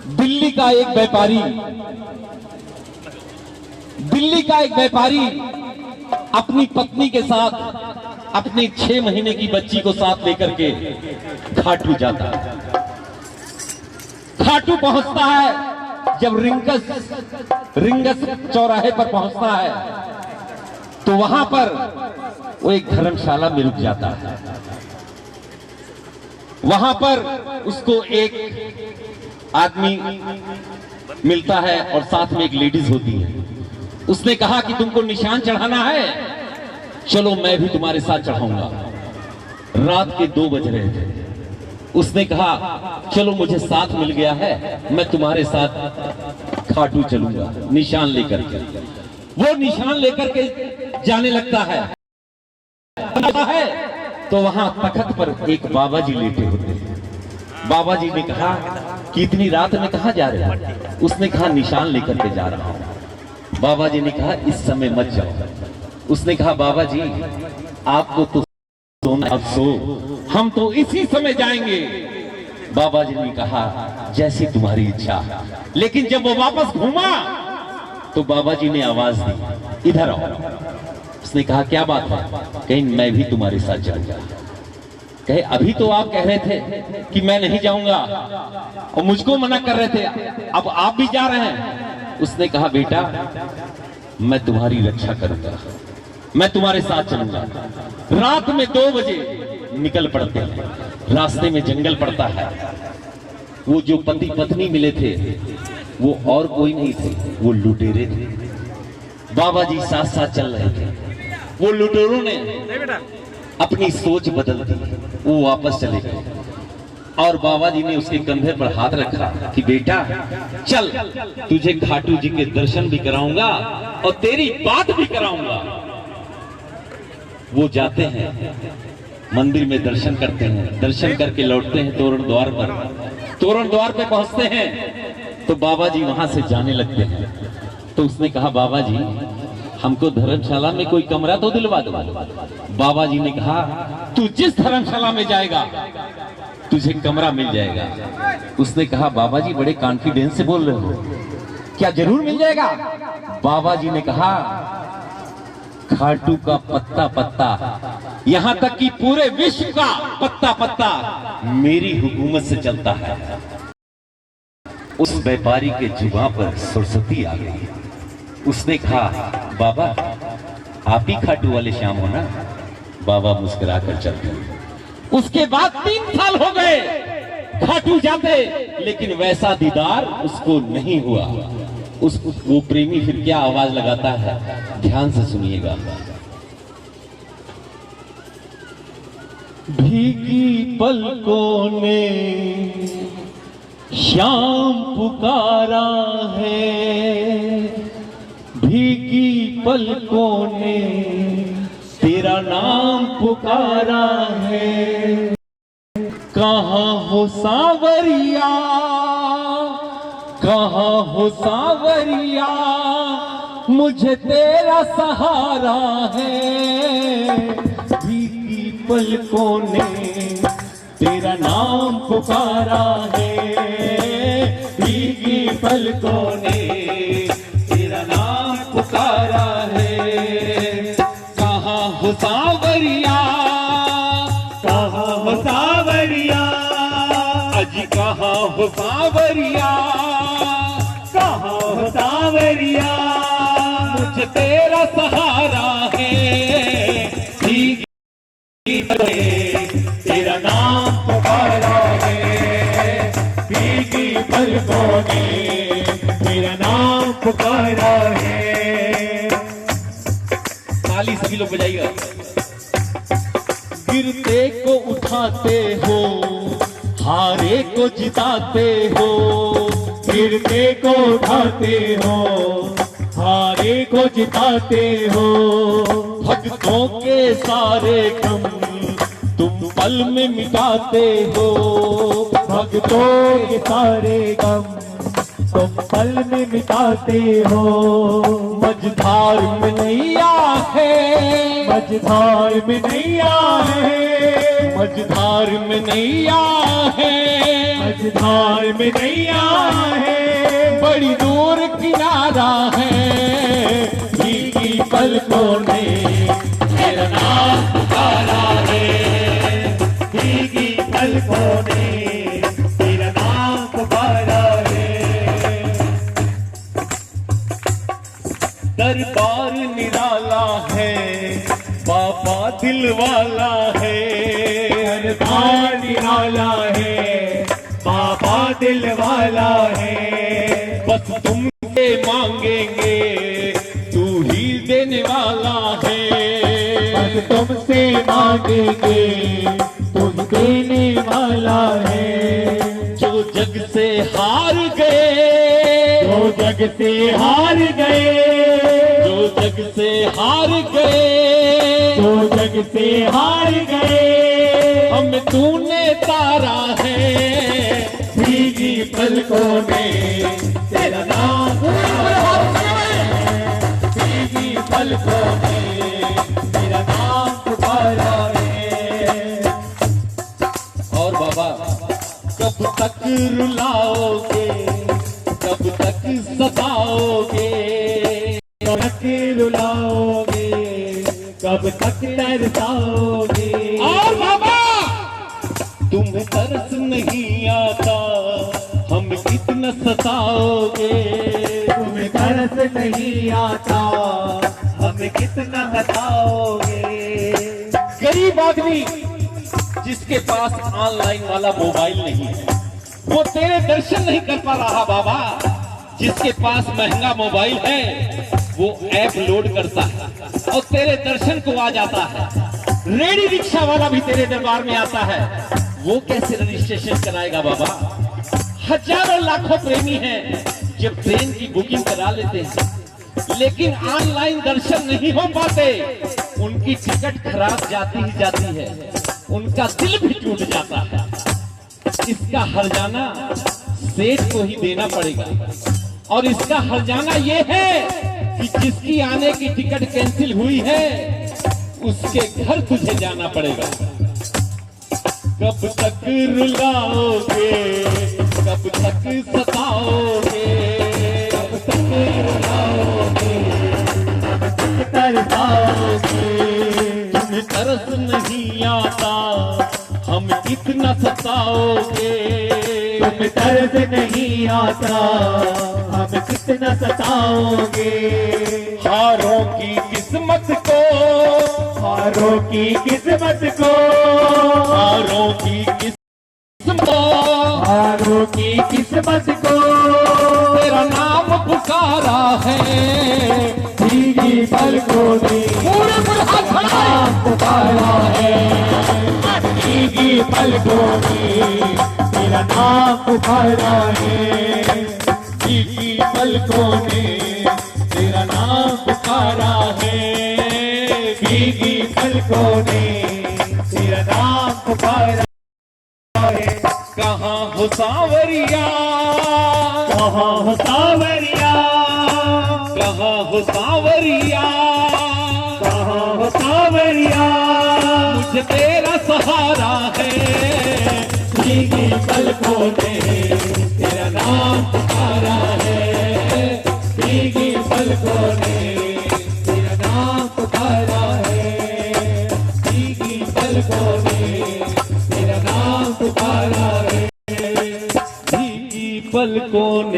दिल्ली का एक व्यापारी अपनी पत्नी के साथ अपनी 6 महीने की बच्ची को साथ लेकर के खाटू जाता है। खाटू पहुंचता है, जब रिंगस चौराहे पर पहुंचता है तो वहां पर वो एक धर्मशाला में रुक जाता है। वहां पर उसको एक आदमी मिलता है और साथ में एक लेडीज होती है। उसने कहा कि तुमको निशान चढ़ाना है, चलो मैं भी तुम्हारे साथ चढ़ाऊंगा। रात के 2 बज रहे थे। उसने कहा चलो मुझे साथ मिल गया है, मैं तुम्हारे साथ खाटू चलूंगा निशान लेकर के। वो निशान लेकर के जाने लगता है तो वहां तखत पर एक बाबा जी लेटे होते हैं। बाबा जी ने कहा कि इतनी रात में कहां जा रहे हैं? उसने कहा निशान लेकर के जा रहा हूं। बाबा जी ने कहा इस समय मत जाओ। उसने कहा बाबा जी आपको तो सोना, अब सो, हम तो इसी समय जाएंगे। बाबा जी ने कहा जैसी तुम्हारी इच्छा। लेकिन जब वो वापस घूमा तो बाबा जी ने आवाज दी इधर आओ। उसने कहा क्या बात है? कहीं मैं भी तुम्हारे साथ जाऊंगा। कहे अभी तो आप कह रहे थे कि मैं नहीं जाऊंगा और मुझको मना कर रहे थे, अब आप भी जा रहे हैं। उसने कहा बेटा मैं तुम्हारी रक्षा करूंगा, मैं तुम्हारे साथ चलूंगा। रात में 2 बजे निकल पड़ते हैं। रास्ते में जंगल पड़ता है। वो जो पति पत्नी मिले थे वो और कोई नहीं थे, वो लुटेरे थे। बाबा जी साथ साथ चल रहे थे। वो लुटेरों ने अपनी सोच बदल दी, वो वापस चले गए और बाबा जी ने उसके कंधे पर हाथ रखा कि बेटा चल, तुझे खाटू जी के दर्शन भी कराऊंगा और तेरी बात भी कराऊंगा। वो जाते हैं मंदिर में, दर्शन करते हैं, दर्शन करके लौटते हैं तोरण द्वार पर। तोरण द्वार पे पहुंचते हैं तो बाबा जी वहां से जाने लगते हैं। तो उसने कहा बाबा जी हमको धर्मशाला में कोई कमरा तो दिलवा दो। बाबा जी ने कहा तू जिस धर्मशाला में जाएगा तुझे कमरा मिल जाएगा। उसने कहा बाबा जी बड़े कॉन्फिडेंस से बोल रहे हो, क्या जरूर मिल जाएगा? बाबा जी ने कहा खाटू का पत्ता पत्ता, यहां तक कि पूरे विश्व का पत्ता पत्ता मेरी हुकूमत से चलता है। उस व्यापारी के जुबान पर सरस्वती आ गई। उसने कहा बाबा आप ही खाटू वाले श्याम हो ना? बाबा मुस्कुरा कर चल गए। उसके बाद 3 साल हो गए खाटू जाते, लेकिन वैसा दीदार उसको नहीं हुआ। वो प्रेमी फिर क्या आवाज लगाता है, ध्यान से सुनिएगा। भीगी पलकों ने श्याम पुकारा है, भीगी पलकों ने तेरा नाम पुकारा है। कहाँ हो सांवरिया, कहाँ हो सांवरिया, मुझे तेरा सहारा है। भीगी पलकों ने तेरा नाम पुकारा है, भीगी पलकों ने तेरा नाम पुकारा है। कहाँ हो सांवरिया, कहाँ हो सांवरिया, अजी कहाँ हो सांवरिया, कहाँ हो सांवरिया, मुझे तेरा सहारा है। भीगी तेरा नाम पुकारा है, भीगी पलकों ने तेरा नाम पुकारा है। ताली सभी लोग बजाइएगा। गिरते को उठाते हो, हारे को जिताते हो, गिरते को उठाते हो, हारे को जिताते हो। भक्तों के सारे गम तुम पल में मिटाते हो, भक्तों के सारे गम तुम पल में मिटाते हो। मझधार में नैया है, मझधार में नैया है, मझधार में नैया है, मझधार में नैया है, बड़ी दूर किनारा है, भीगी पलकों ने तेरा नाम पुकारा है, भीगी पलकों ने तेरा नाम पुकारा है। दरबार निराला है, बाबा दिल वाला है, दरबार निराला है, बाबा दिल वाला है। बस तुमसे मांगेंगे, तू ही देने वाला है, बस तुमसे मांगेंगे, तू ही देने वाला है। जो जग से हार गए, जो जग से हार गए, जो जग से हार गए, जो जग से हार गए, हमें तूने तारा है, भीगी पलकों में तेरा नाम पुकारा है, भीगी पलकों में तेरा नाम पुकारा है। और बाबा कब तक रुलाओगे, कब तक सताओगे, कब तक रुलाओगे, कब तक तरसाओगे। और बाबा तुम्हें तरस नहीं आता, हम कितना सताओगे, तुम्हें तरस नहीं आता, हमें कितना सताओगे। गरीब आदमी जिसके पास ऑनलाइन वाला मोबाइल नहीं है, वो तेरे दर्शन नहीं कर पा रहा बाबा। जिसके पास महंगा मोबाइल है, वो ऐप लोड करता है और तेरे दर्शन को आ जाता है। रेडी रिक्शा वाला भी तेरे दरबार में आता है, वो कैसे रजिस्ट्रेशन कराएगा बाबा। हजारों लाखों प्रेमी हैं जब ट्रेन की बुकिंग करा लेते हैं, लेकिन ऑनलाइन दर्शन नहीं हो पाते, उनकी टिकट खराब जाती ही जाती है, उनका दिल भी टूट जाता है। इसका हर्जाना सेठ को ही देना पड़ेगा, और इसका हर्जाना ये है कि जिसकी आने की टिकट कैंसिल हुई है, उसके घर तुझे जाना पड़ेगा। कब तक रुलाओगे, कब तक सताओगे, कब तक रुलाओगे, कब तक तरसाओगे। तुम्हें तरस नहीं आता, हम कितना सताओगे, तुम्हें तरस नहीं आता, हम कितना सताओगे। हारों की किस्मत को, हारों की किस्मत को, हारों की किस्मत, हारों की किस्मत को तेरा नाम पुकारा है, भीगी पलकों ने नाम पुकारा है, भीगी पलकों ने तेरा नाम पुकारा है, भीगी पलकों ने तेरा नाम पुकारा है, भीगी पलकों ने तेरा नाम पुकारा है। कहाँ हो सांवरिया, कहाँ हो सांवरिया, कहाँ हो सांवरिया, कहाँ हो सांवरिया, मुझे तेरा सहारा है, भीगी पलकों ने तेरा नाम पुकारा है, भीगी पलकों ने तेरा नाम पुकारा है, भीगी पलकों ने तेरा नाम पुकारा है, भीगी पलकों ने